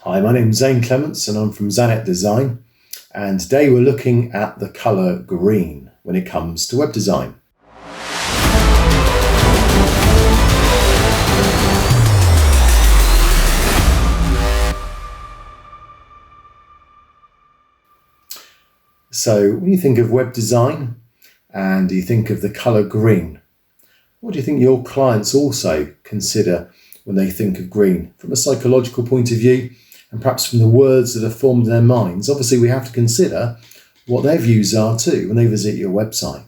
Hi, my name's Zane Clements and I'm from Zanet Design, and today we're looking at the colour green when it comes to web design. So when you think of web design and you think of the colour green, what do you think your clients also consider when they think of green from a psychological point of view? And perhaps from the words that are formed in their minds? Obviously, we have to consider what their views are too when they visit your website.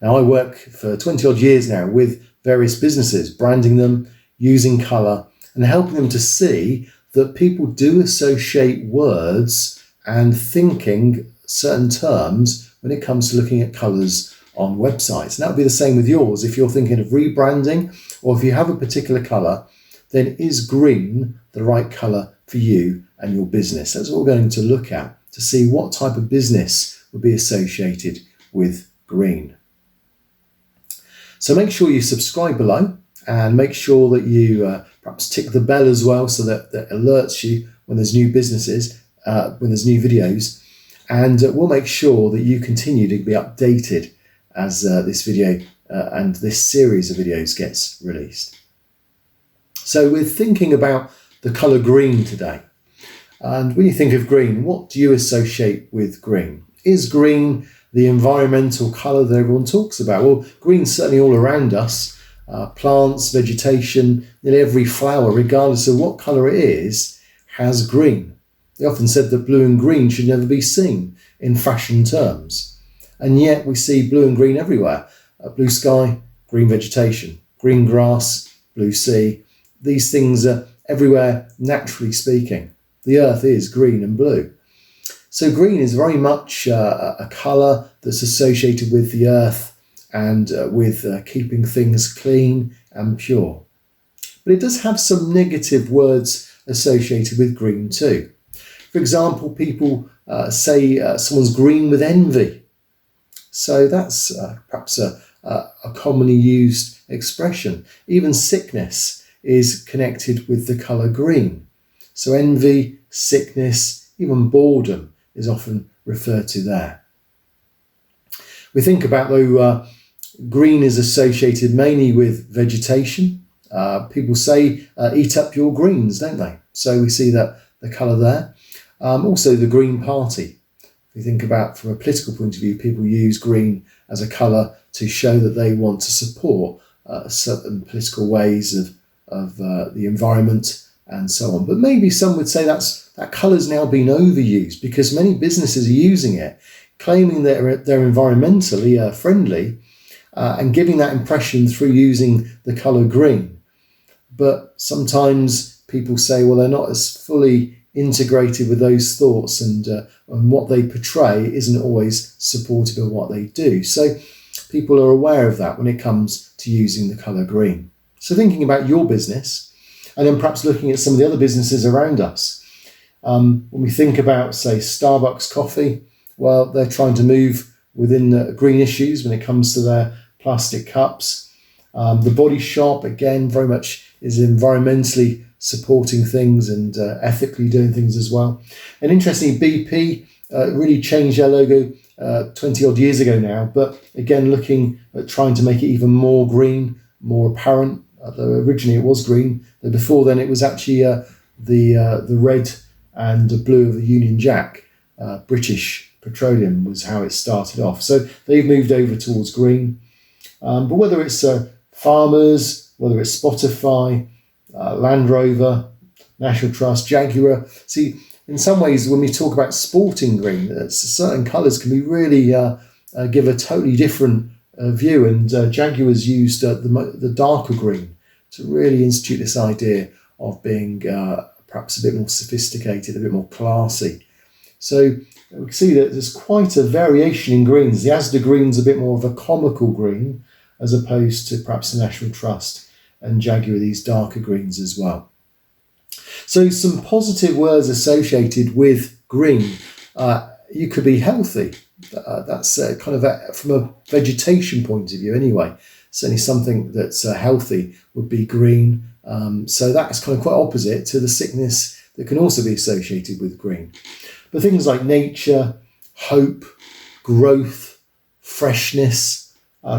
Now, I work for 20 odd years now with various businesses, branding them, using colour and helping them to see that people do associate words and thinking certain terms when it comes to looking at colours on websites. And that would be the same with yours. If you're thinking of rebranding or if you have a particular colour, then is green the right colour for you and your business? That's what we're going to look at to see what type of business would be associated with green. So make sure you subscribe below and make sure that you perhaps tick the bell as well so that alerts you when there's new businesses, when there's new videos, and we'll make sure that you continue to be updated as this video and this series of videos gets released. So we're thinking about the colour green today. And when you think of green, what do you associate with green? Is green the environmental colour that everyone talks about? Well, green's certainly all around us. Plants, vegetation, nearly every flower, regardless of what colour it is, has green. They often said that blue and green should never be seen in fashion terms. And yet we see blue and green everywhere. Blue sky, green vegetation, green grass, blue sea. These things are everywhere, naturally speaking. The earth is green and blue. So green is very much a colour that's associated with the earth and with keeping things clean and pure. But it does have some negative words associated with green too. For example, people say someone's green with envy. So that's perhaps a commonly used expression. Even sickness is connected with the colour green. So envy, sickness, even boredom is often referred to there. We think about though green is associated mainly with vegetation. People say eat up your greens, don't they? So we see that the colour there. Also the Green Party. If you think about from a political point of view, people use green as a colour to show that they want to support certain political ways of the environment and so on. But maybe some would say that colour's now been overused because many businesses are using it, claiming that they're environmentally friendly and giving that impression through using the colour green. But sometimes people say, well, they're not as fully integrated with those thoughts and what they portray isn't always supportive of what they do. So people are aware of that when it comes to using the colour green. So thinking about your business and then perhaps looking at some of the other businesses around us. When we think about, say, Starbucks coffee, well, they're trying to move within the green issues when it comes to their plastic cups. The Body Shop, again, very much is environmentally supporting things and ethically doing things as well. And interestingly, BP really changed their logo 20 odd years ago now, but again, looking at trying to make it even more green, more apparent. Although originally it was green, but before then it was actually the red and the blue of the Union Jack. British Petroleum was how it started off. So they've moved over towards green. But whether it's farmers, whether it's Spotify, Land Rover, National Trust, Jaguar. See, in some ways, when we talk about sporting green, certain colours can be really give a totally different view. And Jaguar's used the darker green to really institute this idea of being perhaps a bit more sophisticated, a bit more classy. So we can see that there's quite a variation in greens. The Asda green's a bit more of a comical green as opposed to perhaps the National Trust and Jaguar, these darker greens as well. So some positive words associated with green. You could be healthy. That's kind of from a vegetation point of view anyway. Certainly something that's healthy would be green. So that's kind of quite opposite to the sickness, that can also be associated with green. But things like nature, hope, growth, freshness,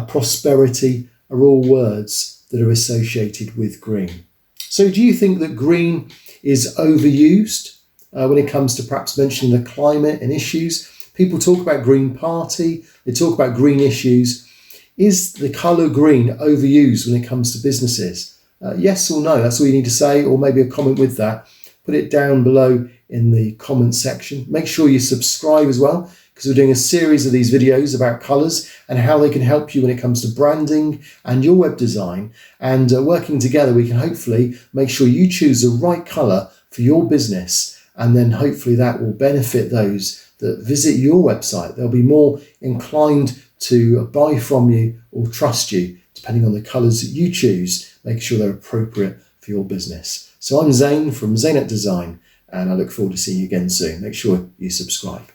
prosperity are all words that are associated with green. So do you think that green is overused when it comes to perhaps mentioning the climate and issues? People talk about Green Party, they talk about green issues. Is the colour green overused when it comes to businesses? Yes or no? That's all you need to say, or maybe a comment with that. Put it down below in the comment section. Make sure you subscribe as well, because we're doing a series of these videos about colours and how they can help you when it comes to branding and your web design. And working together, we can hopefully make sure you choose the right colour for your business. And then hopefully that will benefit those that visit your website. They'll be more inclined to buy from you or trust you, depending on the colours that you choose. Make sure they're appropriate for your business. So I'm Zane from Zanet Design, and I look forward to seeing you again soon. Make sure you subscribe.